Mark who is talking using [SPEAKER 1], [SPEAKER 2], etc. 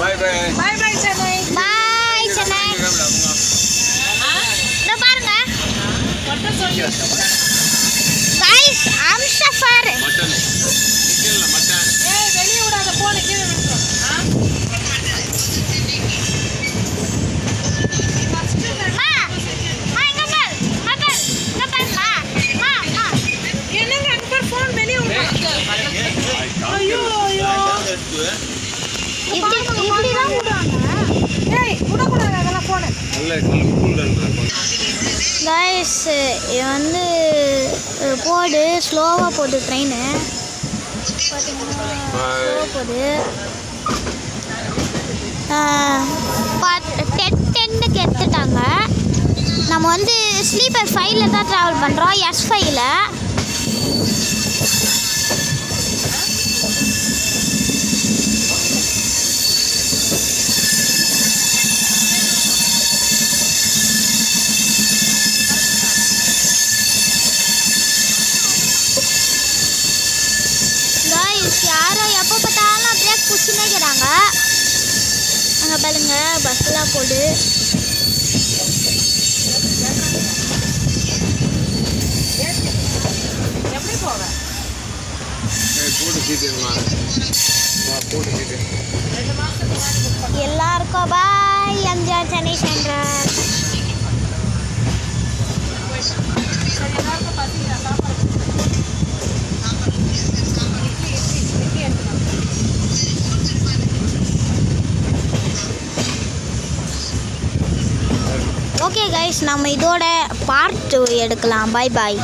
[SPEAKER 1] பாய் பாய் பாய் பாய் சென்னை பாய் சென்னை நான் பாருங்க गाइस हम सफर मटन चिकन ला मटन ए வெளிய விடாத போன் கீழ விட்டுறோம் என்னங்க அங்க போன் வெளிய விடுங்க ஐயோ ஐயோ இப்படி தான் விடுவாங்க ஏய் விடக்கூடாது அதெல்லாம் போன் நல்ல கூல்டன்றாங்க गाइस இது வந்து போடு ஸ்லோவா போடு ட்ரெயின் பாத்தீங்கன்னா ஸ்லோ போடு 10க்கு எடுத்துட்டாங்க நம்ம வந்து ஸ்லீப்பர் 5ல தான் டிராவல் பண்றோம் S5ல யாரோ எப்போ பார்த்தாலும் பிரேக் பிடிச்சினே இருக்கிறாங்க அங்கே பாருங்க பஸ்லாம் போடு எப்படி போவ எல்லாருக்கும் bye MGR Chennai central okay guys நம்ம இதோட பார்ட் எடுக்கலாம் பாய் பாய்